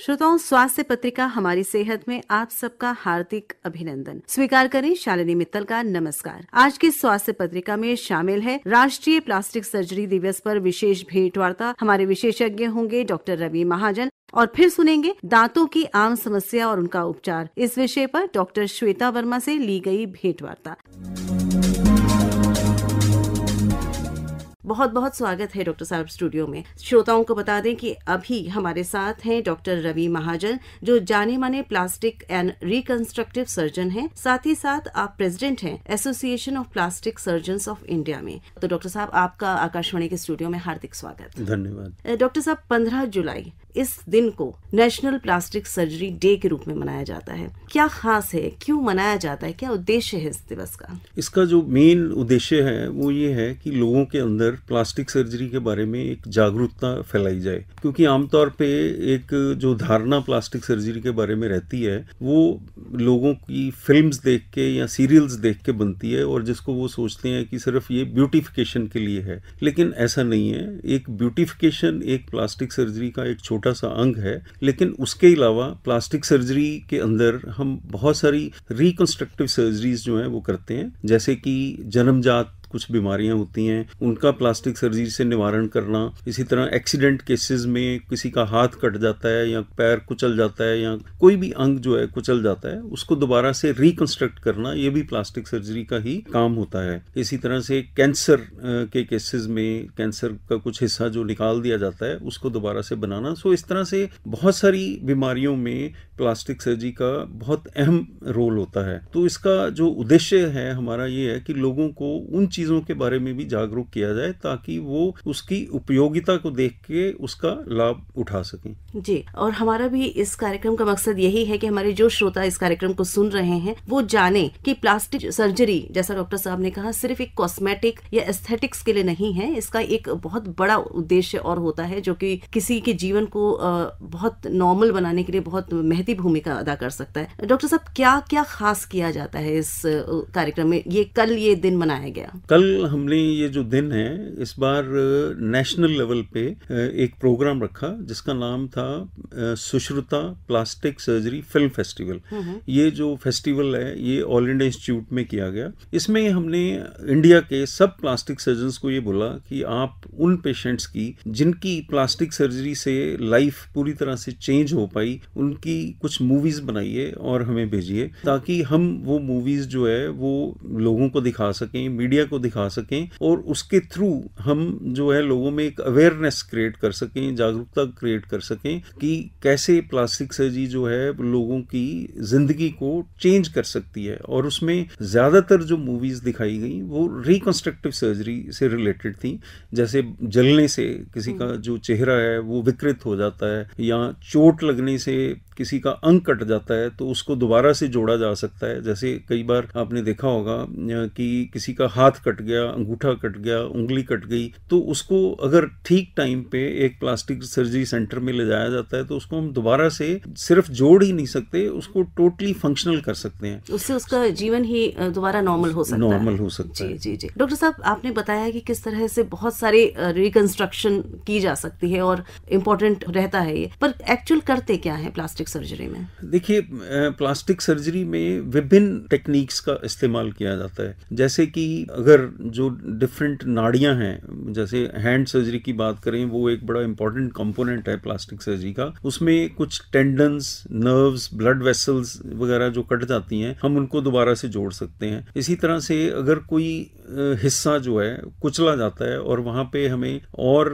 श्रोताओं, स्वास्थ्य पत्रिका हमारी सेहत में आप सबका हार्दिक अभिनंदन। स्वीकार करें शालिनी मित्तल का नमस्कार। आज की स्वास्थ्य पत्रिका में शामिल है राष्ट्रीय प्लास्टिक सर्जरी दिवस पर विशेष भेंट वार्ता। हमारे विशेषज्ञ होंगे डॉक्टर रवि महाजन और फिर सुनेंगे दांतों की आम समस्या और उनका उपचार। इस विषय पर डॉक्टर श्वेता वर्मा से ली गई भेंट वार्ता। बहुत बहुत स्वागत है डॉक्टर साहब स्टूडियो में। श्रोताओं को बता दें कि अभी हमारे साथ हैं डॉक्टर रवि महाजन, जो जाने माने प्लास्टिक एंड रिकंस्ट्रक्टिव सर्जन हैं। साथ ही साथ आप प्रेसिडेंट हैं association of plastic surgeons of India में। तो डॉक्टर साहब, आपका आकाशवाणी के स्टूडियो में हार्दिक स्वागत। धन्यवाद। डॉक्टर साहब, 15 जुलाई इस दिन को नेशनल प्लास्टिक सर्जरी डे के रूप में मनाया जाता है। क्या खास है, क्यों मनाया जाता है, क्या उद्देश्य है इस दिवस का? इसका जो मेन उद्देश्य है वो ये है कि लोगों के अंदर प्लास्टिक सर्जरी के बारे में एक जागरूकता फैलाई जाए, क्योंकि आमतौर पे एक जो धारणा प्लास्टिक सर्जरी के बारे में रहती है वो लोगों की फिल्म्स देख के या सीरियल्स देख के बनती है, और जिसको वो सोचते हैं कि सिर्फ ये ब्यूटिफिकेशन के लिए है। लेकिन ऐसा नहीं है। एक ब्यूटिफिकेशन एक प्लास्टिक सर्जरी का एक छोटा सा अंग है, लेकिन उसके अलावा प्लास्टिक सर्जरी के अंदर हम बहुत सारी रिकंस्ट्रक्टिव सर्जरीज जो हैं वो करते हैं। जैसे कि जन्मजात कुछ बीमारियां होती हैं, उनका प्लास्टिक सर्जरी से निवारण करना। इसी तरह एक्सीडेंट केसेस में किसी का हाथ कट जाता है या पैर कुचल जाता है या कोई भी अंग जो है कुचल जाता है, उसको दोबारा से रिकंस्ट्रक्ट करना, ये भी प्लास्टिक सर्जरी का ही काम होता है। इसी तरह से कैंसर के केसेस में कैंसर का कुछ हिस्सा जो निकाल दिया जाता है उसको दोबारा से बनाना। सो इस तरह से बहुत सारी बीमारियों में प्लास्टिक सर्जरी का बहुत अहम रोल होता है। तो इसका जो उद्देश्य है हमारा ये है कि लोगों को उन चीजों के बारे में भी जागरूक किया जाए ताकि वो उसकी उपयोगिता को देख के उसका लाभ उठा सकें। जी, और हमारा भी इस कार्यक्रम का मकसद यही है कि हमारे जो श्रोता इस कार्यक्रम को सुन रहे हैं वो जाने कि प्लास्टिक सर्जरी, जैसा डॉक्टर साहब ने कहा, सिर्फ एक कॉस्मेटिक या एस्थेटिक्स के लिए नहीं है। इसका एक बहुत बड़ा उद्देश्य और होता है जो कि किसी के जीवन को बहुत नॉर्मल बनाने के लिए बहुत महती भूमिका अदा कर सकता है। डॉक्टर साहब, क्या क्या खास किया जाता है इस कार्यक्रम में? ये दिन मनाया गया। कल हमने ये जो दिन है इस बार नेशनल लेवल पे एक प्रोग्राम रखा जिसका नाम था Sushruta plastic surgery film festival. ये जो फेस्टिवल है ये ऑल इंडिया इंस्टीट्यूट में किया गया। इसमें हमने इंडिया के सब प्लास्टिक सर्जन्स को ये बोला कि आप उन पेशेंट्स की जिनकी प्लास्टिक सर्जरी से लाइफ पूरी तरह से चेंज हो पाई, उनकी कुछ मूवीज बनाइए और हमें भेजिए, ताकि हम वो मूवीज जो है वो लोगों को दिखा सकें, मीडिया को दिखा सकें, और उसके थ्रू हम जो है लोगों में एक अवेयरनेस क्रिएट कर सकें, जागरूकता क्रिएट कर सकें कि कैसे प्लास्टिक सर्जरी जो है लोगों की जिंदगी को चेंज कर सकती है। और उसमें ज्यादातर जो मूवीज दिखाई गई वो रिकंस्ट्रक्टिव सर्जरी से रिलेटेड थी। जैसे जलने से किसी का जो चेहरा है वो विकृत हो जाता है, या चोट लगने से किसी का अंग कट जाता है तो उसको दोबारा से जोड़ा जा सकता है। जैसे कई बार आपने देखा होगा कि किसी का हाथ कट गया, अंगूठा कट गया, उंगली कट गई, तो उसको अगर ठीक टाइम पे एक प्लास्टिक सर्जरी सेंटर में ले जाया जाता है तो उसको हम दोबारा से सिर्फ जोड़ ही नहीं सकते, उसको टोटली फंक्शनल कर सकते हैं। उससे उसका जीवन ही दोबारा नॉर्मल हो सकता है। जी। डॉक्टर साहब, आपने बताया कि किस तरह से बहुत सारे रिकंस्ट्रक्शन की जा सकती है और इम्पोर्टेंट रहता है ये, पर एक्चुअल करते क्या है प्लास्टिक सर्जरी में? देखिए, प्लास्टिक सर्जरी में विभिन्न टेक्निक्स का इस्तेमाल किया जाता है। जैसे कि अगर जो डिफरेंट नाड़ियां हैं, जैसे हैंड सर्जरी की बात करें, वो एक बड़ा इंपॉर्टेंट कंपोनेंट है प्लास्टिक सर्जरी का। उसमें कुछ टेंडन्स, नर्व्स, ब्लड वेसल्स वगैरह जो कट जाती हैं, हम उनको दोबारा से जोड़ सकते हैं। इसी तरह से अगर कोई हिस्सा जो है कुचला जाता है और वहां पे हमें और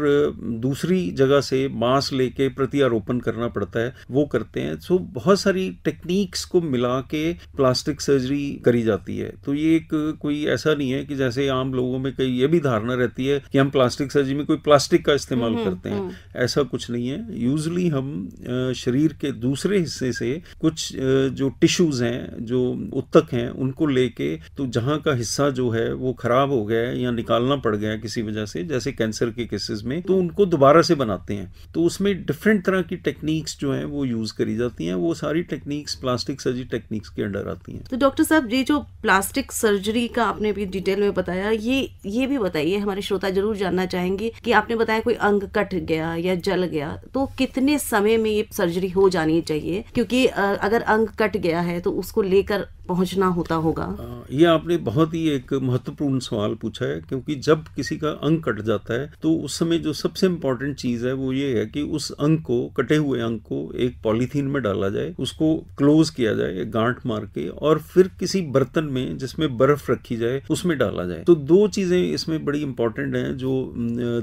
दूसरी जगह से मांस लेके प्रत्यारोपण करना पड़ता है, वो करते हैं। सो बहुत सारी टेक्निक्स को मिला के प्लास्टिक सर्जरी करी जाती है। तो ये एक कोई ऐसा नहीं है कि जैसे आम लोगों में कई ये भी धारणा रहती है कि हम प्लास्टिक सर्जरी में कोई प्लास्टिक का इस्तेमाल करते हैं। ऐसा कुछ नहीं है। यूजुअली हम शरीर के दूसरे हिस्से से कुछ जो टिश्यूज हैं, जो उत्तक हैं, उनको लेके, तो जहां का हिस्सा जो है वो खराब हो गया है या निकालना पड़ गया है किसी वजह से, जैसे कैंसर के केसेस में, तो उनको दोबारा से बनाते हैं। तो उसमें डिफरेंट तरह की टेक्निक्स जो हैं वो यूज करी जाती हैं। वो सारी टेक्निक्स प्लास्टिक सर्जरी टेक्निक्स के अंडर आती हैं। तो डॉक्टर साहब, ये जो प्लास्टिक सर्जरी का आपने भी डिटेल में बताया, ये भी बताइए, हमारे श्रोता जरूर जानना चाहेंगे कि आपने बताया कोई अंग कट गया या जल गया तो कितने समय में ये सर्जरी हो जानी चाहिए, क्योंकि अगर अंग कट गया है तो उसको लेकर पहुंचना होता होगा। ये आपने बहुत ही एक महत्वपूर्ण सवाल पूछा है, क्योंकि जब किसी का अंग कट जाता है तो उस समय जो सबसे इम्पोर्टेंट चीज है वो ये है कि उस अंग को, कटे हुए अंग को एक पॉलीथीन में डाला जाए, उसको क्लोज किया जाए गांठ मार के, और फिर किसी बर्तन में जिसमें बर्फ रखी जाए उसमें डाला जाए। तो दो चीजें इसमें बड़ी इंपॉर्टेंट हैं जो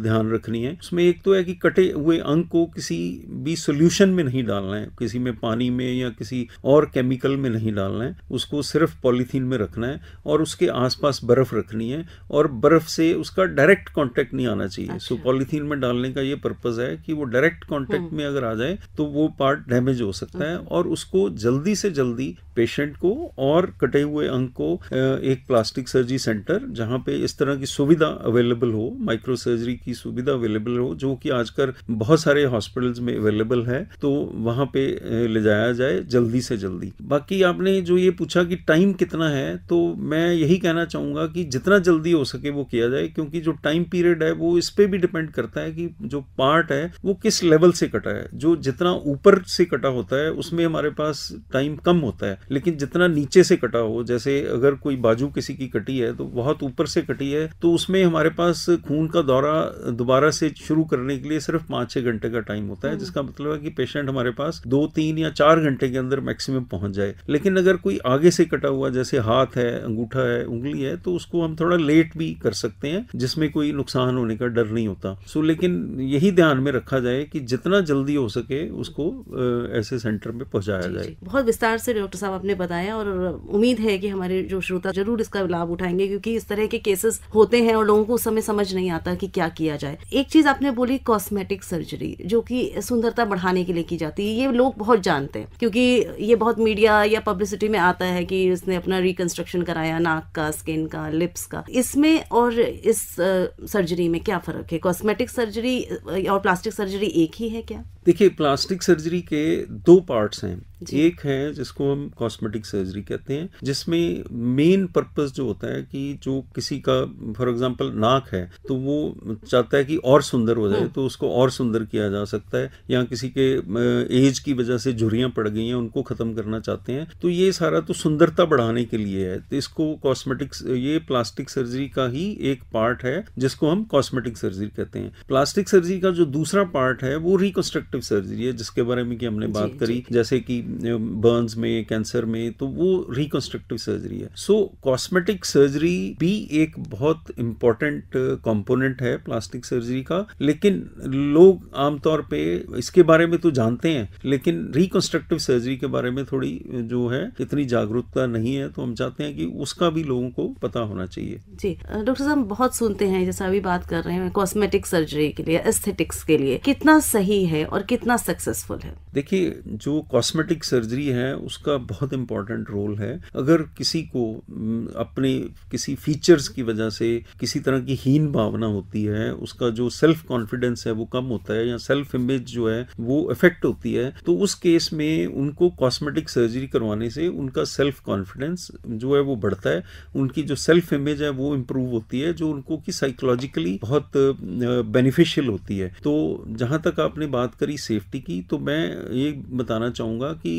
ध्यान रखनी है। उसमें एक तो है कि कटे हुए अंग को किसी भी सोल्यूशन में नहीं डालना है, किसी में पानी में या किसी और केमिकल में नहीं डालना है, उसको सिर्फ पॉलीथीन में रखना है और उसके आसपास बर्फ रखनी है, और बर्फ से उसका डायरेक्ट कांटेक्ट नहीं आना चाहिए। सो पॉलीथीन में डालने का ये पर्पस है कि वो डायरेक्ट कांटेक्ट में अगर आ जाए तो वो पार्ट डैमेज हो सकता है, और उसको जल्दी से जल्दी पेशेंट को और कटे हुए अंग को एक प्लास्टिक सर्जरी सेंटर जहां पे इस तरह की सुविधा अवेलेबल हो, माइक्रो सर्जरी की सुविधा अवेलेबल हो, जो कि आजकल बहुत सारे हॉस्पिटल्स में अवेलेबल है, तो वहां पे ले जाया जाए जल्दी से जल्दी। बाकी आपने जो ये पूछा कि टाइम कितना है, तो मैं यही कहना चाहूंगा कि जितना जल्दी हो सके वो किया जाए, क्योंकि जो टाइम पीरियड है वो इस पे भी डिपेंड करता है कि जो पार्ट है वो किस लेवल से कटा है। जो जितना ऊपर से कटा होता है उसमें हमारे पास टाइम कम होता है, लेकिन जितना नीचे से कटा हो, जैसे अगर कोई बाजू किसी की कटी है तो बहुत ऊपर से कटी है, तो उसमें हमारे पास खून का दौरा दोबारा से शुरू करने के लिए सिर्फ 5-6 घंटे का टाइम होता है, जिसका मतलब है कि पेशेंट हमारे पास 2-3 या 4 घंटे के अंदर मैक्सिमम पहुंच जाए। लेकिन अगर कोई आगे से कटा हुआ, जैसे हाथ है, अंगूठा है, उंगली है, तो उसको हम थोड़ा लेट भी कर सकते हैं, जिसमें कोई नुकसान होने का डर नहीं होता। सो लेकिन यही ध्यान में रखा जाए कि जितना जल्दी हो सके उसको ऐसे सेंटर में पहुंचाया जाए। बहुत विस्तार से डॉक्टर साहब आपने बताया, और उम्मीद है कि हमारे जो श्रोता जरूर इसका लाभ उठाएंगे, क्योंकि इस तरह के केसेस होते हैं और लोगों को उस समय समझ नहीं आता कि क्या किया जाए। एक चीज आपने बोली कॉस्मेटिक सर्जरी, जो कि सुंदरता बढ़ाने के लिए की जाती है, ये लोग बहुत जानते हैं, क्योंकि ये बहुत मीडिया या पब्लिसिटी में आता है कि उसने अपना रिकंस्ट्रक्शन कराया नाक का, स्किन का, लिप्स का। इसमें और इस सर्जरी में क्या फर्क है? कॉस्मेटिक सर्जरी और प्लास्टिक सर्जरी एक ही है क्या? देखिए, प्लास्टिक सर्जरी के 2 पार्ट्स हैं। एक है जिसको हम कॉस्मेटिक सर्जरी कहते हैं, जिसमें मेन पर्पस जो होता है कि जो किसी का फॉर एग्जांपल नाक है तो वो चाहता है कि और सुंदर हो जाए, तो उसको और सुंदर किया जा सकता है, या किसी के एज की वजह से झुर्रियां पड़ गई हैं उनको खत्म करना चाहते हैं, तो ये सारा तो सुंदरता बढ़ाने के लिए है। तो इसको कॉस्मेटिक्स, ये प्लास्टिक सर्जरी का ही एक पार्ट है जिसको हम कॉस्मेटिक सर्जरी कहते हैं। प्लास्टिक सर्जरी का जो दूसरा पार्ट है वो रिकंस्ट्रक्टिव सर्जरी है, जिसके बारे में कि हमने बात करी, जैसे कि बर्न्स में, कैंसर में, तो वो रिकंस्ट्रक्टिव सर्जरी है। सो कॉस्मेटिक सर्जरी भी एक बहुत इंपॉर्टेंट कंपोनेंट है प्लास्टिक सर्जरी का, लेकिन लोग आमतौर पे इसके बारे में तो जानते हैं, लेकिन रिकंस्ट्रक्टिव सर्जरी के बारे में थोड़ी जो है इतनी जागरूकता नहीं है, तो हम चाहते हैं कि उसका भी लोगों को पता होना चाहिए। जी डॉक्टर साहब, बहुत सुनते हैं, जैसा अभी बात कर रहे हैं कॉस्मेटिक सर्जरी के लिए, एस्थेटिक्स के लिए, कितना सही है और कितना सक्सेसफुल है? देखिए, जो कॉस्मेटिक सर्जरी है उसका बहुत इंपॉर्टेंट रोल है। अगर किसी को अपने किसी फीचर्स की वजह से किसी तरह की हीन भावना होती है, उसका जो सेल्फ कॉन्फिडेंस है वो कम होता है, या सेल्फ इमेज जो है वो इफेक्ट होती है, तो उस केस में उनको कॉस्मेटिक सर्जरी करवाने से उनका सेल्फ कॉन्फिडेंस जो है वो बढ़ता है, उनकी जो सेल्फ इमेज है वो इम्प्रूव होती है, जो उनको की साइकोलॉजिकली बहुत बेनिफिशियल होती है। तो जहां तक आपने बात करी सेफ्टी की, तो मैं ये बताना चाहूँगा कि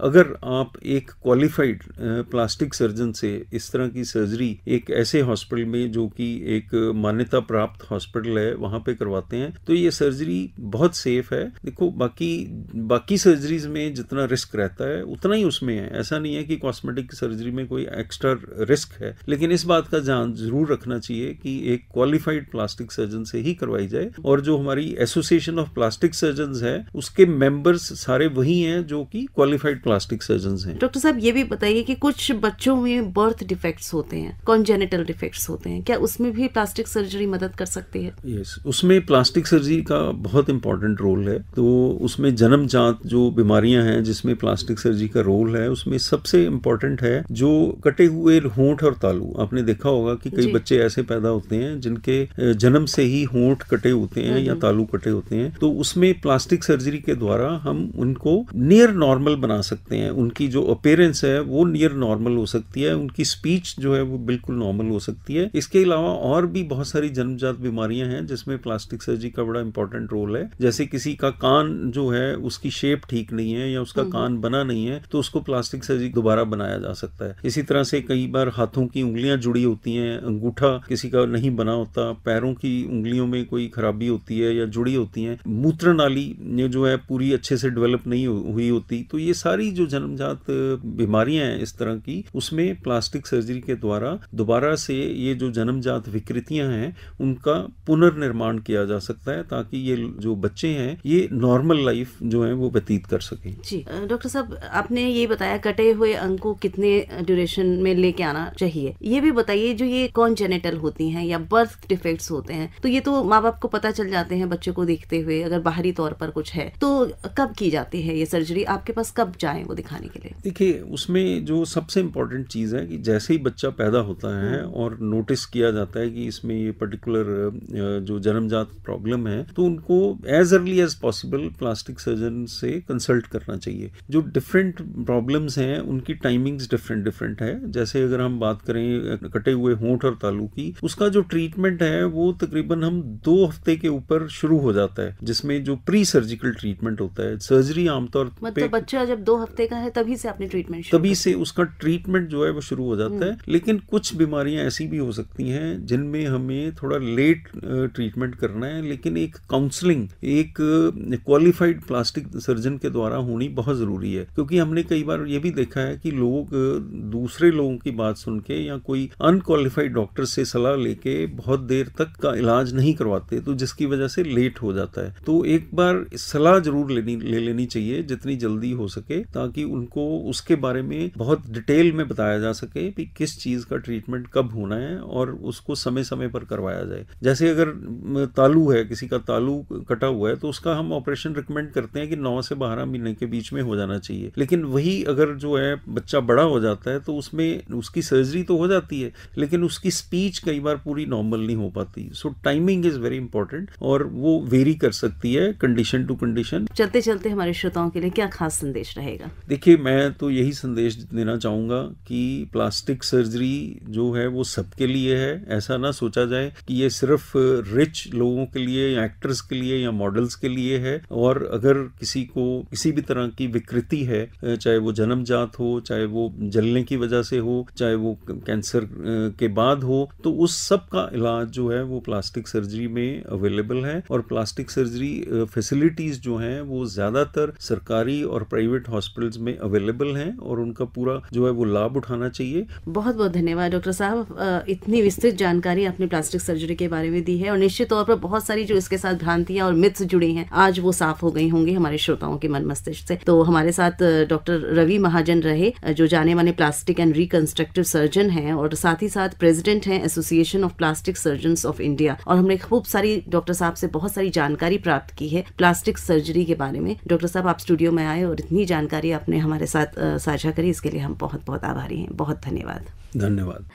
अगर आप एक क्वालिफाइड प्लास्टिक सर्जन से इस तरह की सर्जरी एक ऐसे हॉस्पिटल में जो कि एक मान्यता प्राप्त हॉस्पिटल है वहाँ पे करवाते हैं, तो ये सर्जरी बहुत सेफ है। देखो, बाकी सर्जरीज में जितना रिस्क रहता है उतना ही उसमें है, ऐसा नहीं है कि कॉस्मेटिक सर्जरी में कोई एक्स्ट्रा रिस्क है, लेकिन इस बात का ध्यान जरूर रखना चाहिए कि एक क्वालिफाइड प्लास्टिक सर्जन से ही करवाई जाए, और जो हमारी एसोसिएशन ऑफ प्लास्टिक सर्जन है उसके मेंबर्स सारे वही हैं जो कि क्वालिफाइड प्लास्टिक सर्जन्स हैं। डॉक्टर साहब, ये भी बताइए कि कुछ बच्चों में बर्थ डिफेक्ट्स होते हैं, कॉन्जेनिटल डिफेक्ट्स होते हैं, क्या उसमें भी प्लास्टिक सर्जरी मदद कर सकती है? यस, उसमें प्लास्टिक सर्जरी का बहुत इंपॉर्टेंट रोल है। तो उसमें जन्मजात जो बीमारियां हैं जिसमें प्लास्टिक सर्जरी का रोल है, उसमें सबसे इंपॉर्टेंट है जो कटे हुए होंठ और तालू। आपने देखा होगा कि कई बच्चे ऐसे पैदा होते हैं जिनके जन्म से ही होंठ कटे होते हैं या तालू कटे होते हैं, तो उसमें प्लास्टिक प्लास्टिक सर्जरी के द्वारा हम उनको नियर नॉर्मल बना सकते हैं। उनकी जो अपीयरेंस है वो नियर नॉर्मल हो सकती है, उनकी स्पीच जो है वो बिल्कुल नॉर्मल हो सकती है। इसके अलावा और भी बहुत सारी जन्मजात बीमारियां हैं जिसमें प्लास्टिक सर्जरी का बड़ा इंपॉर्टेंट रोल है। जैसे किसी का कान जो है उसकी शेप ठीक नहीं है या उसका कान बना नहीं है, तो उसको प्लास्टिक सर्जरी दोबारा बनाया जा सकता है। इसी तरह से कई बार हाथों की उंगलियां जुड़ी होती हैं, अंगूठा किसी का नहीं बना होता, पैरों की उंगलियों में कोई खराबी होती है या जुड़ी होती हैं, मूत्र नाली जो है पूरी अच्छे से डेवलप नहीं हुई होती, तो ये सारी जो जन्मजात बीमारियां हैं इस तरह की, उसमें प्लास्टिक सर्जरी के द्वारा दोबारा से ये जो जन्मजात विकृतियां हैं उनका पुनर्निर्माण किया जा सकता है, ताकि ये जो बच्चे हैं ये नॉर्मल लाइफ जो है वो व्यतीत कर सकें। जी डॉक्टर साहब, आपने ये बताया कटे हुए अंग को कितने ड्यूरेशन में लेके आना चाहिए, ये भी बताइए जो ये कॉन्जेनिटल होती हैं या बर्थ डिफेक्ट्स होते हैं, तो ये तो माँ बाप को पता चल जाते हैं बच्चे को देखते हुए, अगर बाहरी तौर पर कुछ है तो कब की जाती है ये सर्जरी, आपके पास कब जाएं वो दिखाने के लिए? देखिए, उसमें जो सबसे इम्पोर्टेंट चीज़ है कि जैसे ही बच्चा पैदा होता है और नोटिस किया जाता है कि इसमें ये पर्टिकुलर जो जन्मजात प्रॉब्लम है, तो उनको as early as possible plastic surgeon से कंसल्ट करना चाहिए। जो डिफरेंट प्रॉब्लम्स हैं उनकी टाइमिंग्स डिफरेंट है। जैसे अगर हम बात करें कटे हुए होंठ और तालू की, उसका जो ट्रीटमेंट है वो तकरीबन हम 2 हफ्ते के ऊपर शुरू हो जाता है, जिसमें जो प्री सर्जिकल ट्रीटमेंट होता है। सर्जरी आमतौर मतलब बच्चा जब 2 हफ्ते का है तभी से आपने ट्रीटमेंट तभी से उसका ट्रीटमेंट जो है वो शुरू हो जाता है। लेकिन कुछ बीमारियां ऐसी भी हो सकती हैं जिनमें हमें थोड़ा लेट ट्रीटमेंट करना है, लेकिन एक काउंसलिंग एक क्वालिफाइड प्लास्टिक सर्जन के द्वारा होनी बहुत जरूरी है। क्योंकि हमने कई बार ये भी देखा है कि लोग दूसरे लोगों की बात सुन के या कोई अनक्वालिफाइड डॉक्टर से सलाह लेके बहुत देर तक का इलाज नहीं करवाते, तो जिसकी वजह से लेट हो जाता है। तो एक बार सलाह जरूर ले लेनी चाहिए जितनी जल्दी हो सके, ताकि उनको उसके बारे में बहुत डिटेल में बताया जा सके कि किस चीज का ट्रीटमेंट कब होना है और उसको समय समय पर करवाया जाए। जैसे अगर तालू है, किसी का तालू कटा हुआ है, तो उसका हम ऑपरेशन रिकमेंड करते हैं कि 9 से 12 महीने के बीच में हो जाना चाहिए। लेकिन वही अगर जो है बच्चा बड़ा हो जाता है तो उसमें उसकी सर्जरी तो हो जाती है, लेकिन उसकी स्पीच कई बार पूरी नॉर्मल नहीं हो पाती। सो टाइमिंग इज वेरी इंपॉर्टेंट और वो वेरी कर सकती है कंडीशन टू कंडीशन। चलते चलते हमारे श्रोताओं के लिए क्या खास संदेश रहेगा? देखिए, मैं तो यही संदेश देना चाहूंगा कि प्लास्टिक सर्जरी जो है वो सबके लिए है। ऐसा ना सोचा जाए कि ये सिर्फ रिच लोगों के लिए या एक्टर्स के लिए या मॉडल्स के लिए है। और अगर किसी को किसी भी तरह की विकृति है, चाहे वो जन्मजात हो, चाहे वो जलने की वजह से हो, चाहे वो कैंसर के बाद हो, तो उस सब का इलाज जो है वो प्लास्टिक सर्जरी में अवेलेबल है। और प्लास्टिक सर्जरी फैसिलिटीज जो हैं वो ज्यादातर सरकारी और प्राइवेट हॉस्पिटल्स में अवेलेबल हैं और उनका पूरा जो है वो लाभ उठाना चाहिए। बहुत बहुत धन्यवाद डॉक्टर साहब, इतनी विस्तृत जानकारी आपने प्लास्टिक सर्जरी के बारे में दी है और निश्चित तौर पर बहुत सारी जो इसके साथ भ्रांतियां और मिथ्स जुड़ी हैं आज वो साफ हो गई होंगी हमारे श्रोताओं के मन मस्तिष्क से। तो हमारे साथ डॉक्टर रवि महाजन रहे, जो जाने माने प्लास्टिक एंड रिकंस्ट्रक्टिव सर्जन हैं और साथ ही साथ प्रेसिडेंट हैं association of plastic surgeons of India. और हमने खूब सारी डॉक्टर साहब से बहुत सारी जानकारी प्राप्त की है प्लास्टिक सर्जरी के बारे में। डॉक्टर साहब, आप स्टूडियो में आए और इतनी जानकारी आपने हमारे साथ साझा करी, इसके लिए हम बहुत बहुत आभारी हैं। बहुत धन्यवाद। धन्यवाद।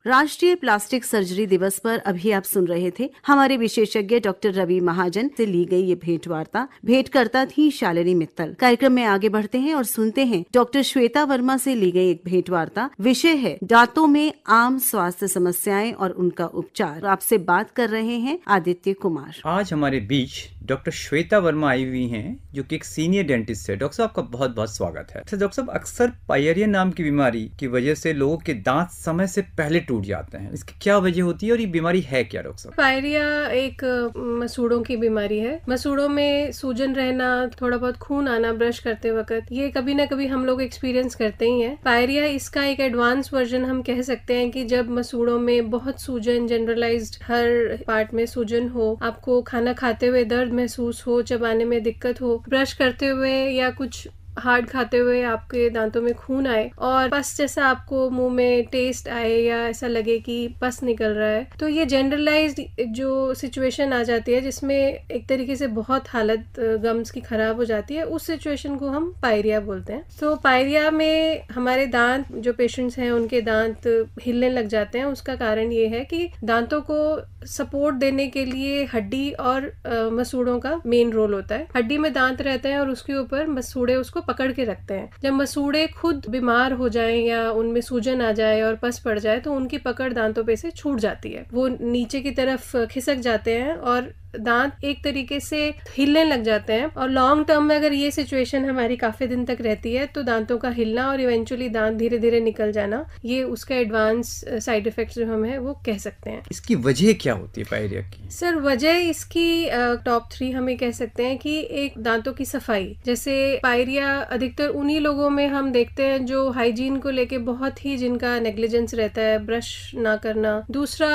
राष्ट्रीय प्लास्टिक सर्जरी दिवस पर अभी आप सुन रहे थे हमारे विशेषज्ञ डॉक्टर रवि महाजन से ली गई ये भेंटवार्ता। भेंटकर्ता थी शालिनी मित्तल। कार्यक्रम में आगे बढ़ते हैं और सुनते हैं डॉक्टर श्वेता वर्मा से ली गई एक भेंटवार्ता। विषय है दांतों में आम स्वास्थ्य समस्याएं और उनका उपचार। आपसे बात कर रहे हैं आदित्य कुमार। आज हमारे बीच डॉक्टर श्वेता वर्मा आई हुई हैं, जो कि एक सीनियर डेंटिस्ट है। डॉक्टर साहब, आपका बहुत बहुत स्वागत है। तो डॉक्टर साहब, अक्सर पायरिया नाम की बीमारी की वजह से लोगों के दांत समय से पहले टूट जाते हैं। इसकी क्या वजह होती है और ये बीमारी है क्या डॉक्टर साहब? पायरिया एक मसूड़ों की बीमारी है। मसूड़ों में सूजन रहना, थोड़ा बहुत खून आना ब्रश करते वक्त, ये कभी ना कभी हम लोग एक्सपीरियंस करते ही हैं। पायरिया इसका एक एडवांस वर्जन हम कह सकते हैं कि जब मसूड़ों में बहुत सूजन, जनरलाइज्ड हर पार्ट में सूजन हो, आपको खाना खाते हुए दर्द महसूस हो, चबाने में दिक्कत हो, ब्रश करते हुए या कुछ हार्ड खाते हुए आपके दांतों में खून आए और पस जैसा आपको मुंह में टेस्ट आए या ऐसा लगे कि पस निकल रहा है, तो ये जनरलाइज्ड जो सिचुएशन आ जाती है जिसमें एक तरीके से बहुत हालत गम्स की खराब हो जाती है, उस सिचुएशन को हम पायरिया बोलते हैं। तो पायरिया में हमारे दांत, जो पेशेंट्स हैं उनके दांत हिलने लग जाते हैं। उसका कारण ये है कि दांतों को सपोर्ट देने के लिए हड्डी और मसूड़ों का मेन रोल होता है। हड्डी में दांत रहते हैं और उसके ऊपर मसूड़े उसको पकड़ के रखते हैं। जब मसूड़े खुद बीमार हो जाएं या उनमें सूजन आ जाए और पस पड़ जाए तो उनकी पकड़ दांतों पे से छूट जाती है, वो नीचे की तरफ खिसक जाते हैं और दांत एक तरीके से हिलने लग जाते हैं। और लॉन्ग टर्म में अगर ये सिचुएशन हमारी काफी दिन तक रहती है तो दांतों का हिलना और इवेंचुअली दांत धीरे धीरे निकल जाना, ये उसका एडवांस साइड इफेक्ट जो हम है वो कह सकते हैं। इसकी वजह क्या होती है पायरिया की? सर, वजह इसकी टॉप 3 हमें कह सकते हैं कि एक दांतों की सफाई। जैसे पायरिया अधिकतर उन्हीं लोगों में हम देखते हैं जो हाइजीन को लेके बहुत ही जिनका नेग्लिजेंस रहता है, ब्रश ना करना। दूसरा,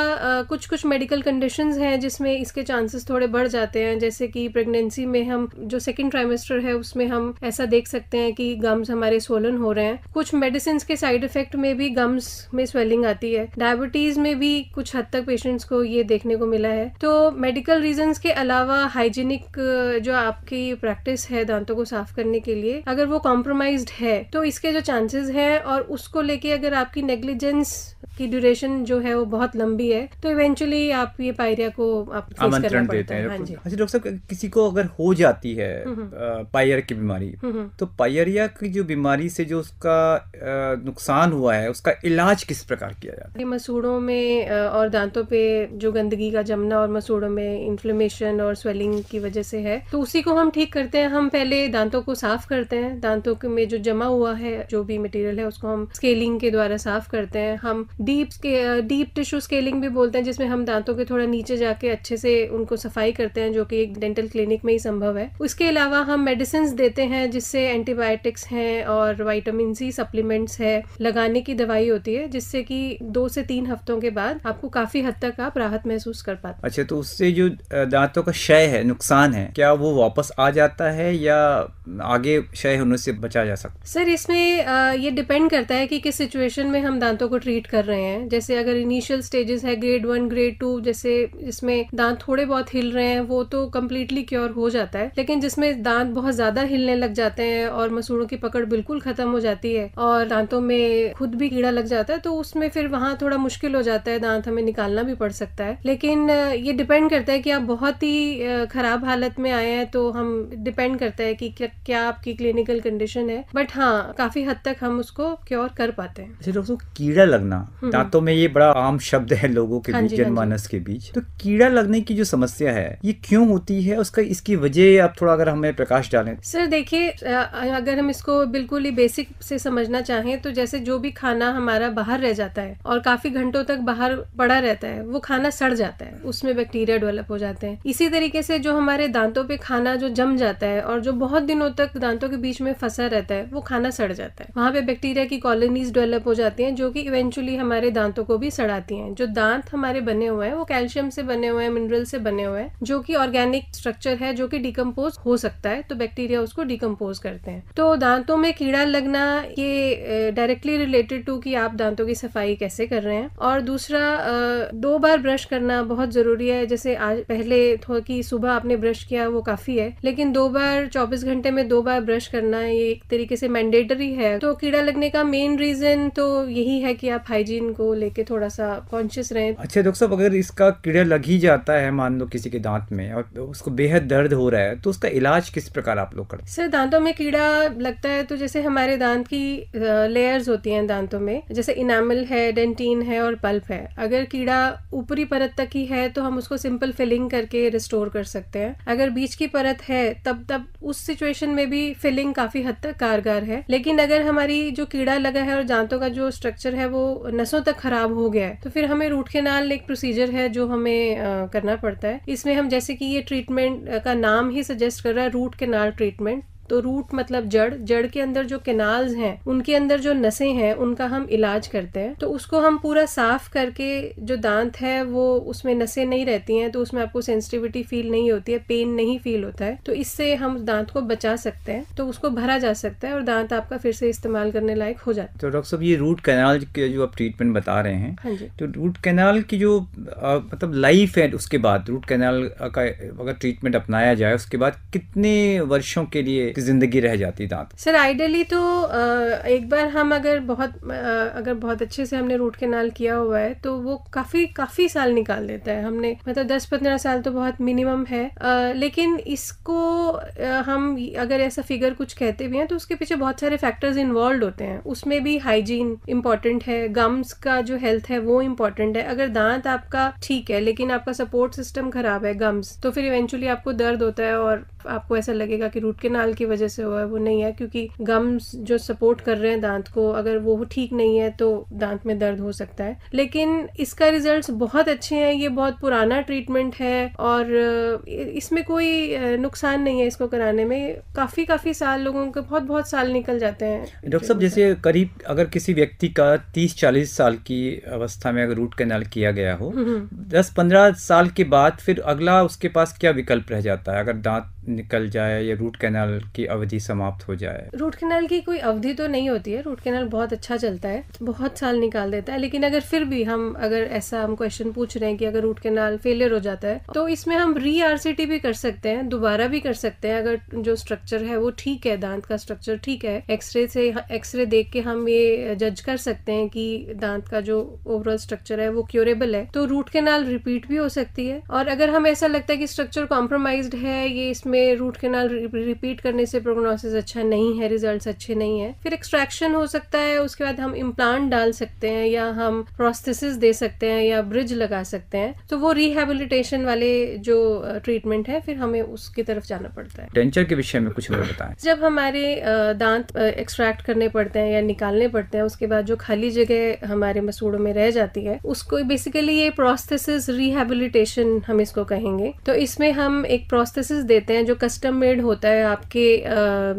कुछ मेडिकल कंडीशंस हैं जिसमें इसके चांसेस थोड़े बढ़ जाते हैं, जैसे कि प्रेगनेंसी में हम जो सेकंड ट्राइमेस्टर है उसमें हम ऐसा देख सकते हैं कि गम्स हमारे सोलन हो रहे हैं। कुछ मेडिसिन के साइड इफेक्ट में भी गम्स में स्वेलिंग आती है। डायबिटीज में भी कुछ हद तक पेशेंट्स को ये देखने को मिला है। तो मेडिकल रीजंस के अलावा हाइजीनिक जो आपकी प्रैक्टिस है दांतों को साफ करने के लिए, अगर वो कॉम्प्रोमाइज्ड है तो इसके जो चांसेस है और उसको लेके अगर आपकी नेग्लिजेंस की ड्यूरेशन जो है वो बहुत लंबी है तो इवेंचुअली आप ये पायरिया को आप आमंत्रण देते हैं। हाँ जी। अच्छा डॉक्टर साहब, किसी को अगर हो जाती है पायरिया की बीमारी, तो पायरिया की जो बीमारी से जो उसका नुकसान हुआ है उसका इलाज किस प्रकार किया जाता है? मसूड़ों में और दांतों पे जो गंदगी का जमना और मसूड़ों में इन्फ्लेमेशन और स्वेलिंग की वजह से है, तो उसी को हम ठीक करते हैं। हम पहले दांतों को साफ करते हैं। दांतों में जो जमा हुआ है जो भी मटेरियल है उसको हम स्केलिंग के द्वारा साफ करते हैं। हम डीप टिश्यू स्केलिंग भी बोलते हैं, जिसमें हम दांतों के थोड़ा नीचे जाके अच्छे से उनको सफाई करते हैं, जो कि एक डेंटल क्लिनिक में ही संभव है। उसके अलावा हम मेडिसिन देते हैं जिससे एंटीबायोटिक्स हैं और विटामिन सी सप्लीमेंट्स है, लगाने की दवाई होती है, जिससे कि 2 से 3 हफ्तों के बाद आपको काफी हद तक आप राहत महसूस कर पाते हैं। अच्छा, तो उससे जो दांतों का क्षय है, नुकसान है, क्या वो वापस आ जाता है या आगे क्षय होने से बचा जा सकता है? सर, इसमें ये डिपेंड करता है कि किस सिचुएशन में हम दांतों को ट्रीट कर रहे हैं। जैसे अगर इनिशियल स्टेजेस है ग्रेड 1 ग्रेड 2, जैसे जिसमें दांत थोड़े बहुत हिल रहे हैं, वो तो कम्प्लीटली क्योर हो जाता है। लेकिन जिसमें दांत बहुत ज्यादा हिलने लग जाते हैं और मसूड़ों की पकड़ बिल्कुल खत्म हो जाती है और दांतों में खुद भी कीड़ा लग जाता है, तो उसमें फिर वहाँ थोड़ा मुश्किल हो जाता है, दांत हमें निकालना भी पड़ सकता है। लेकिन ये डिपेंड करता है कि आप बहुत ही खराब हालत में आए हैं, तो हम डिपेंड करता है कि क्या आपकी क्लिनिकल कंडीशन है। बट हाँ, काफी हद तक हम उसको क्योर कर पाते हैं। अच्छा डॉक्टर, कीड़ा लगना दांतों में ये बड़ा आम शब्द है लोगों के बीच, जनमानस के बीच। तो कीड़ा लगने की जो समस्या है ये क्यों होती है, उसका इसकी वजह आप थोड़ा अगर हमें प्रकाश डालें। सर देखिए, अगर हम इसको बिल्कुल ही बेसिक से समझना चाहें तो जैसे जो भी खाना हमारा बाहर रह जाता है और काफी घंटों तक बाहर पड़ा रहता है, वो खाना सड़ जाता है, उसमें बैक्टीरिया डेवलप हो जाते हैं। इसी तरीके से जो हमारे दांतों पे खाना जो जम जाता है और जो बहुत दिनों तक दांतों के बीच में फंसा रहता है, वो खाना सड़ जाता है। वहाँ पे बैक्टीरिया की कॉलोनीज डेवलप हो जाती हैं जो कि इवेंचुअली हमारे दांतों को भी सड़ाती हैं। जो दांत हमारे बने हुए हैं वो कैल्शियम से बने हुए हैं, मिनरल से बने हुए हैं, जो कि ऑर्गेनिक स्ट्रक्चर है, जो कि डिकम्पोज हो सकता है, तो बैक्टीरिया उसको डिकम्पोज करते हैं। तो दांतों में कीड़ा लगना ये डायरेक्टली रिलेटेड टू कि आप दांतों की सफाई कैसे कर रहे हैं। और दूसरा, 2 बार ब्रश करना बहुत जरूरी है। जैसे आज पहले कि सुबह आपने ब्रश किया वो काफी है, लेकिन 2 बार 24 घंटे में 2 बार ब्रश करना ये एक तरीके से मैंडेटरी है। तो कीड़ा लगने का मेन रीजन तो यही है कि आप हाइजीन को लेके थोड़ा सा कॉन्शियस रहें। अच्छा डॉक्टर साहब, अगर इसका कीड़ा लग ही जाता है, मान लो किसी के दांत में, और उसको बेहद दर्द हो रहा है, तो उसका इलाज किस प्रकार आप लोग करते हैं? सर, दांतों में कीड़ा लगता है तो जैसे हमारे दांत की लेयर्स होती हैं दांतों में, जैसे इनामल है, डेंटिन है और पल्प है। अगर कीड़ा ऊपरी परत तक ही है तो हम उसको सिंपल फिलिंग करके रिस्टोर कर सकते हैं। अगर बीच की परत है तब उस सिचुएशन में भी फिलिंग काफी हद तक कारगर है। लेकिन अगर हमारी जो कीड़ा लगा है और दांतों का जो स्ट्रक्चर है वो नसों तक खराब हो गया है, तो फिर हमें रूट कैनाल एक प्रोसीजर है जो हमें करना पड़ता है। इसमें हम, जैसे कि ये ट्रीटमेंट का नाम ही सजेस्ट कर रहा है, रूट कैनाल ट्रीटमेंट, तो रूट मतलब जड़, जड़ के अंदर जो कैनाल्स हैं उनके अंदर जो नसें हैं उनका हम इलाज करते हैं। तो उसको हम पूरा साफ करके, जो दांत है वो उसमें नसें नहीं रहती हैं तो उसमें आपको सेंसिटिविटी फील नहीं होती है, पेन नहीं फील होता है, तो इससे हम दांत को बचा सकते हैं। तो उसको भरा जा सकता है और दांत आपका फिर से इस्तेमाल करने लायक हो जाता है। तो डॉक्टर साहब ये रूट कैनाल के जो आप ट्रीटमेंट बता रहे हैं, हाँ जी। तो रूट कैनाल की जो मतलब लाइफ है, उसके बाद रूट कैनाल का अगर ट्रीटमेंट अपनाया जाए उसके बाद कितने वर्षों के लिए जिंदगी रह जाती दांत? सर आइडियली तो एक बार हम अगर बहुत अच्छे से हमने रूट कैनाल किया हुआ है तो वो काफी साल निकाल देता है। हमने मतलब 10-15 साल तो बहुत मिनिमम है, लेकिन इसको हम अगर ऐसा फिगर कुछ कहते भी हैं तो उसके पीछे बहुत सारे फैक्टर्स इन्वॉल्व होते हैं। उसमें भी हाइजीन इम्पोर्टेंट है, गम्स का जो हेल्थ है वो इम्पोर्टेंट है। अगर दांत आपका ठीक है लेकिन आपका सपोर्ट सिस्टम खराब है, गम्स, तो फिर इवेंचुअली आपको दर्द होता है और आपको ऐसा लगेगा कि रूट कैनाल की वजह से हुआ है। वो नहीं है, क्योंकि गम्स जो सपोर्ट कर रहे हैं दांत को, अगर वो ठीक नहीं है तो दांत में दर्द हो सकता है। लेकिन इसका रिजल्ट्स बहुत अच्छे हैं, ये बहुत पुराना ट्रीटमेंट है और इसमें कोई नुकसान नहीं है इसको कराने में। काफी साल, लोगों के बहुत साल निकल जाते हैं। डॉक्टर साहब जैसे करीब अगर किसी व्यक्ति का 30-40 साल की अवस्था में अगर रूट कैनाल किया गया हो, 10-15 साल के बाद फिर अगला उसके पास क्या विकल्प रह जाता है अगर दांत निकल जाए या रूट कैनाल की अवधि समाप्त हो जाए? रूट कैनाल की कोई अवधि तो नहीं होती है, रूट कैनाल बहुत अच्छा चलता है, बहुत साल निकाल देता है। लेकिन अगर फिर भी अगर ऐसा हम क्वेश्चन पूछ रहे हैं कि अगर रूट कैनाल फेलियर हो जाता है तो इसमें हम री RCT भी कर सकते हैं, दोबारा भी कर सकते हैं। अगर जो स्ट्रक्चर है वो ठीक है, दांत का स्ट्रक्चर ठीक है, एक्सरे देख के हम ये जज कर सकते हैं कि दांत का जो ओवरऑल स्ट्रक्चर है वो क्योरेबल है, तो रूट कैनाल रिपीट भी हो सकती है। और अगर हमें ऐसा लगता है कि स्ट्रक्चर कॉम्प्रोमाइज्ड है, ये इसमें रूट कैनाल रिपीट करने से प्रोग्नोसिस अच्छा नहीं है, रिजल्ट्स अच्छे नहीं है, फिर एक्सट्रैक्शन हो सकता है। उसके बाद हम इम्प्लांट डाल सकते हैं या हम प्रोस्थेसिस दे सकते हैं या ब्रिज लगा सकते हैं। तो वो रिहेबिलिटेशन वाले जो ट्रीटमेंट है फिर हमें उसकी तरफ जाना पड़ता है। डेंचर के विषय में कुछ और बताएं। जब हमारे दांत एक्सट्रैक्ट करने पड़ते हैं या निकालने पड़ते हैं, उसके बाद जो खाली जगह हमारे मसूड़ों में रह जाती है उसको बेसिकली ये प्रोस्थेसिस रिहेबिलिटेशन हम इसको कहेंगे। तो इसमें हम एक प्रोस्थेसिस देते हैं जो कस्टम मेड होता है। आपके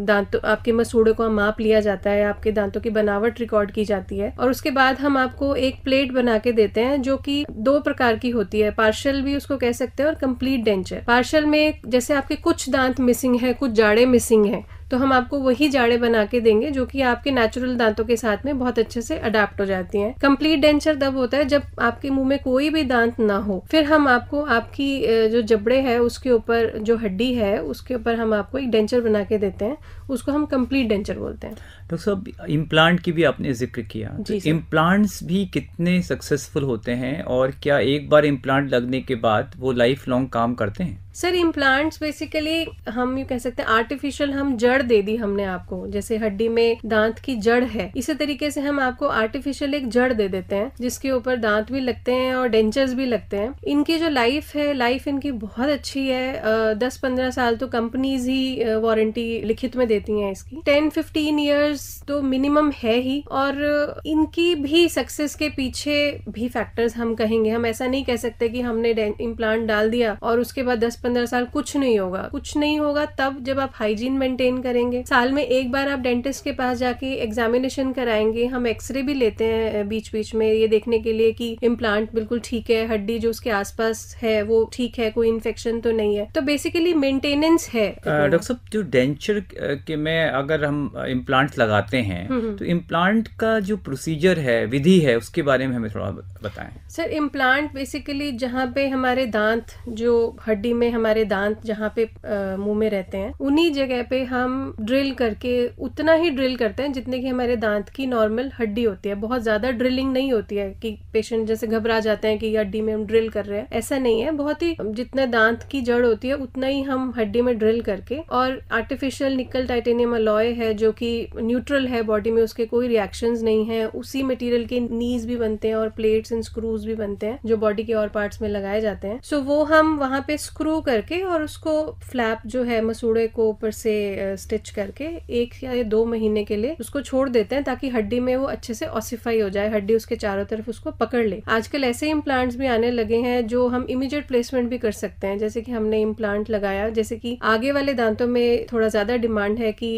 दांतों, आपके मसूड़ों को माप लिया जाता है, आपके दांतों की बनावट रिकॉर्ड की जाती है और उसके बाद हम आपको एक प्लेट बना के देते हैं जो कि 2 प्रकार की होती है, पार्शियल भी उसको कह सकते हैं और कंप्लीट डेंचर। पार्शियल में जैसे आपके कुछ दांत मिसिंग है, कुछ जाड़े मिसिंग है, तो हम आपको वही जाड़े बना के देंगे जो कि आपके नेचुरल दांतों के साथ में बहुत अच्छे से अडेप्ट हो जाती हैं। कंप्लीट डेंचर तब होता है जब आपके मुंह में कोई भी दांत ना हो, फिर हम आपको आपकी जो जबड़े है उसके ऊपर जो हड्डी है उसके ऊपर हम आपको एक डेंचर बना के देते हैं, उसको हम कंप्लीट डेंचर बोलते हैं। डॉक्टर साहब इम्प्लांट की भी आपने जिक्र किया, तो इम्प्लांट्स भी कितने सक्सेसफुल होते हैं और क्या एक बार इम्प्लांट लगने के बाद वो लाइफ लॉन्ग काम करते हैं? सर इम्प्लांट्स बेसिकली हम ये कह सकते हैं आर्टिफिशियल हम जड़ दे दी हमने आपको, जैसे हड्डी में दांत की जड़ है, इसी तरीके से हम आपको आर्टिफिशियल एक जड़ दे देते हैं जिसके ऊपर दांत भी लगते हैं और डेंचर्स भी लगते हैं। इनकी जो लाइफ इनकी बहुत अच्छी है। 10-15 साल तो कंपनीज ही वारंटी लिखित में देती हैं इसकी, 10-15 ईयर्स तो मिनिमम है ही। और इनकी भी सक्सेस के पीछे भी फैक्टर्स हम कहेंगे, हम ऐसा नहीं कह सकते कि हमने इम्प्लांट डाल दिया और उसके बाद 10-15 साल कुछ नहीं होगा तब जब आप हाइजीन मेंटेन करेंगे। साल में एक बार आप डेंटिस्ट के पास जाके एग्जामिनेशन कराएंगे, हम एक्सरे भी लेते हैं बीच में ये देखने के लिए कि इम्प्लांट बिल्कुल ठीक है, हड्डी जो उसके आसपास है वो ठीक है, कोई इन्फेक्शन तो नहीं है। तो बेसिकली मेंटेनेंस है। डॉक्टर साहब जो डेंचर के में अगर हम इम्प्लांट लगाते हैं तो इम्प्लांट का जो प्रोसीजर है, विधि है, उसके बारे में हमें थोड़ा बताएं। सर इम्प्लांट बेसिकली जहाँ पे हमारे दांत, जो हड्डी में हमारे दांत जहाँ पे मुंह में रहते हैं, उन्हीं जगह पे हम ड्रिल करके उतना ही ड्रिल करते हैं जितने की हमारे दांत की नॉर्मल हड्डी होती है। बहुत ज्यादा ड्रिलिंग नहीं होती है कि पेशेंट जैसे घबरा जाते हैं कि हड्डी में हम ड्रिल कर रहे हैं, ऐसा नहीं है। बहुत ही जितना दांत की जड़ होती है उतना ही हम हड्डी में ड्रिल करके, और आर्टिफिशियल निकल टाइटेनियम अलॉय है जो कि न्यूट्रल है बॉडी में, उसके कोई रिएक्शंस नहीं है। उसी मटेरियल के नीज भी बनते हैं और प्लेट्स एंड स्क्रूज भी बनते हैं जो बॉडी के और पार्ट्स में लगाए जाते हैं। सो वो हम वहाँ पे स्क्रू स्क्रू करके और उसको फ्लैप जो है मसूड़े को ऊपर से स्टिच करके 1 या 2 महीने के लिए उसको छोड़ देते हैं ताकि हड्डी में वो अच्छे से ऑसिफाई हो जाए, हड्डी उसके चारों तरफ उसको पकड़ ले। आजकल ऐसे इम्प्लांट्स भी आने लगे हैं जो हम इमीडिएट प्लेसमेंट भी कर सकते हैं। जैसे कि हमने इम्प्लांट लगाया, जैसे कि आगे वाले दांतों में थोड़ा ज्यादा डिमांड है कि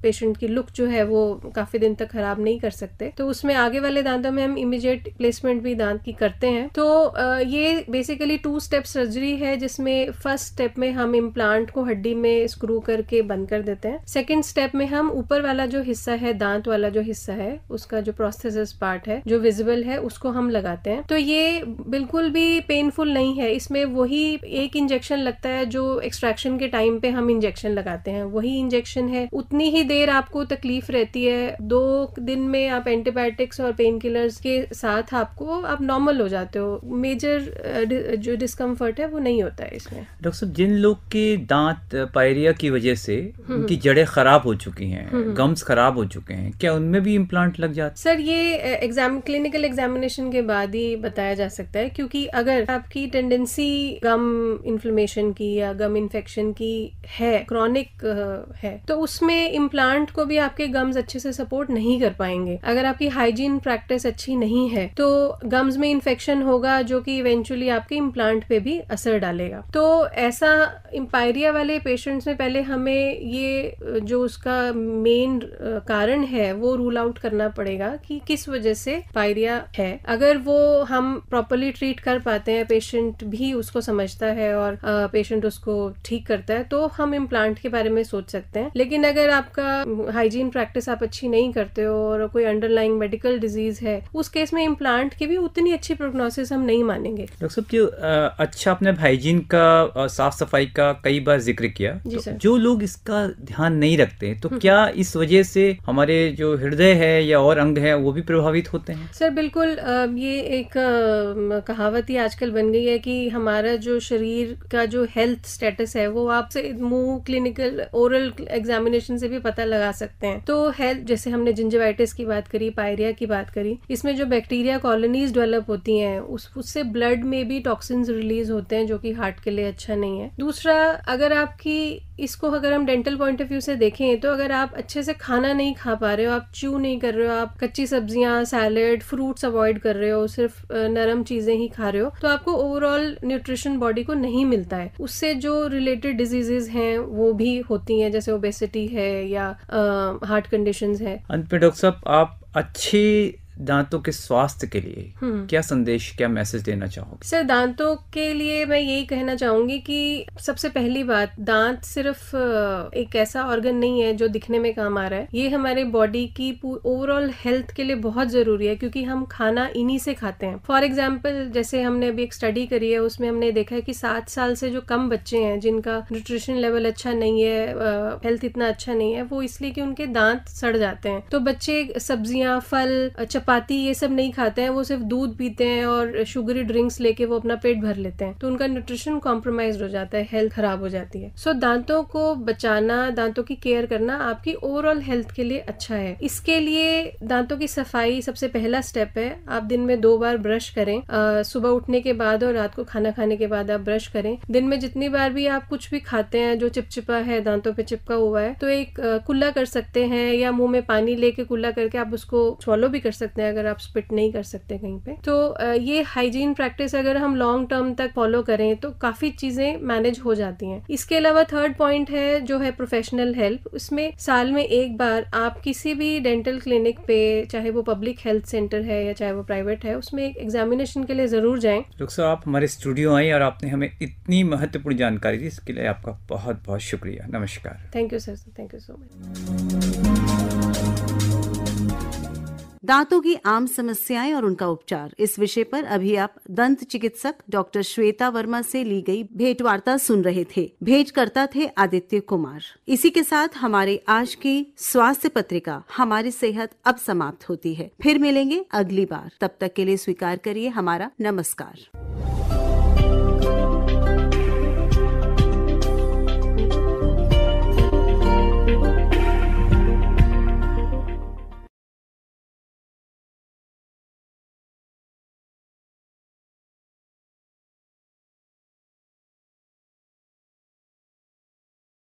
पेशेंट की लुक जो है वो काफी दिन तक खराब नहीं कर सकते, तो उसमें आगे वाले दांतों में हम इमीडिएट प्लेसमेंट भी दांत की करते हैं। तो ये बेसिकली 2 स्टेप सर्जरी है, जिसमें फर्स्ट स्टेप में हम इम्प्लांट को हड्डी में स्क्रू करके बंद कर देते हैं। सेकंड स्टेप में हम ऊपर वाला जो हिस्सा है, दांत वाला जो हिस्सा है, उसका जो प्रोस्थेसिस पार्ट है जो विजिबल है, उसको हम लगाते हैं। तो ये बिल्कुल भी पेनफुल नहीं है, इसमें वही एक इंजेक्शन लगता है जो एक्सट्रैक्शन के टाइम पे हम इंजेक्शन लगाते हैं, वही इंजेक्शन है। उतनी ही देर आपको तकलीफ रहती है, 2 दिन में आप एंटीबायोटिक्स और पेन किलर्स के साथ आप नॉर्मल हो जाते हो। मेजर जो डिस्कम्फर्ट है वो नहीं होता है इसमें। डॉक्टर साहब, जिन लोग के दांत पायरिया की वजह से उनकी जड़ें खराब हो चुकी हैं, गम्स खराब हो चुके हैं, क्या उनमें भी इम्प्लांट लग जाते? सर ये क्लिनिकल एग्जामिनेशन के बाद ही बताया जा सकता है, क्योंकि अगर आपकी टेंडेंसी गम इन्फ्लेमेशन की या गम इन्फेक्शन की है, क्रॉनिक है, तो उसमें इम्प्लांट को भी आपके गम्स अच्छे से सपोर्ट नहीं कर पाएंगे। अगर आपकी हाइजीन प्रैक्टिस अच्छी नहीं है तो गम्स में इन्फेक्शन होगा जो कि इवेंचुअली आपके इम्प्लांट पे भी असर डालेगा। तो ऐसा पायरिया वाले पेशेंट्स में पहले हमें ये जो उसका मेन कारण है वो रूल आउट करना पड़ेगा कि किस वजह से पायरिया है। अगर वो हम प्रॉपर्ली ट्रीट कर पाते हैं, पेशेंट भी उसको समझता है और पेशेंट उसको ठीक करता है, तो हम इम्प्लांट के बारे में सोच सकते हैं। लेकिन अगर आपका हाइजीन प्रैक्टिस आप अच्छी नहीं करते हो और कोई अंडरलाइंग मेडिकल डिजीज है, उस केस में इम्प्लांट की भी उतनी अच्छी प्रोग्नोसिस हम नहीं मानेंगे। डॉक्टर साहब, जो अच्छा आपने हाइजीन का, साफ सफाई का कई बार जिक्र किया, तो जो लोग इसका ध्यान नहीं रखते, तो क्या इस वजह से हमारे जो हृदय है या और अंग है वो भी प्रभावित होते हैं? सर बिल्कुल, ये एक कहावत ही आजकल बन गई है कि हमारा जो शरीर का जो हेल्थ स्टेटस है वो आपसे मुंह क्लिनिकल ओरल एग्जामिनेशन से भी पता लगा सकते हैं। तो हेल्थ, जैसे हमने जिंजिवाइटिस की बात करी, पायरिया की बात करी, इसमें जो बैक्टीरिया कॉलोनीज डेवलप होती हैं उससे ब्लड में भी टॉक्सिन्स रिलीज होते हैं जो कि हार्ट के लिए अच्छा नहीं है। दूसरा, अगर हम डेंटल पॉइंट ऑफ व्यू से देखें तो अगर आप अच्छे से खाना नहीं खा पा रहे हो, आप च्यू नहीं कर रहे हो, आप कच्ची सब्जियां, सैलेड, फ्रूट्स अवॉइड कर रहे हो, सिर्फ नरम चीजें ही खा रहे हो, तो आपको ओवरऑल न्यूट्रिशन बॉडी को नहीं मिलता है। उससे जो रिलेटेड डिजीजेस हैं वो भी होती हैं, जैसे ओबेसिटी है या हार्ट कंडीशंस है। अंत में डॉक्टर साहब, आप अच्छी दांतों के स्वास्थ्य के लिए क्या संदेश, क्या मैसेज देना चाहोगे? सर, दांतों के लिए मैं यही कहना चाहूंगी कि सबसे पहली बात, दांत सिर्फ एक ऐसा ऑर्गन नहीं है जो दिखने में काम आ रहा है। ये हमारे बॉडी की ओवरऑल हेल्थ के लिए बहुत जरूरी है, क्योंकि हम खाना इन्हीं से खाते हैं। फॉर एग्जाम्पल, जैसे हमने अभी एक स्टडी करी है, उसमें हमने देखा है कि 7 साल से जो कम बच्चे हैं जिनका न्यूट्रिशन लेवल अच्छा नहीं है, हेल्थ इतना अच्छा नहीं है, वो इसलिए कि उनके दांत सड़ जाते हैं। तो बच्चे सब्जियां, फल, चपाती ये सब नहीं खाते हैं, वो सिर्फ दूध पीते हैं और शुगरी ड्रिंक्स लेके वो अपना पेट भर लेते हैं, तो उनका न्यूट्रिशन कॉम्प्रोमाइज हो जाता है, हेल्थ खराब हो जाती है। सो दांतों को बचाना, दांतों की केयर करना आपकी ओवरऑल हेल्थ के लिए अच्छा है। इसके लिए दांतों की सफाई सबसे पहला स्टेप है। आप दिन में 2 बार ब्रश करें, सुबह उठने के बाद और रात को खाना खाने के बाद आप ब्रश करें। दिन में जितनी बार भी आप कुछ भी खाते हैं जो चिपचिपा है, दांतों पे चिपका हुआ है, तो एक कुल्ला कर सकते हैं या मुंह में पानी लेके कुल्ला करके आप उसको स्वॉलो भी कर सकते हैं अगर आप स्पिट नहीं कर सकते कहीं पे। तो ये हाइजीन प्रैक्टिस अगर हम लॉन्ग टर्म तक फॉलो करें तो काफी चीजें मैनेज हो जाती हैं। इसके अलावा थर्ड पॉइंट है जो है प्रोफेशनल हेल्प। उसमें साल में 1 बार आप किसी भी डेंटल क्लिनिक पे, चाहे वो पब्लिक हेल्थ सेंटर है या चाहे वो प्राइवेट है, उसमें एक एग्जामिनेशन के लिए जरूर जाएं। डॉक्टर साहब, आप हमारे स्टूडियो आए और आपने हमें इतनी महत्वपूर्ण जानकारी दी, इसके लिए आपका बहुत बहुत शुक्रिया। नमस्कार। Thank you sir, thank you so much. दांतों की आम समस्याएं और उनका उपचार, इस विषय पर अभी आप दंत चिकित्सक डॉक्टर श्वेता वर्मा से ली गई भेंटवार्ता सुन रहे थे। भेंटकर्ता थे आदित्य कुमार। इसी के साथ हमारे आज की स्वास्थ्य पत्रिका हमारी सेहत अब समाप्त होती है। फिर मिलेंगे अगली बार, तब तक के लिए स्वीकार करिए हमारा नमस्कार।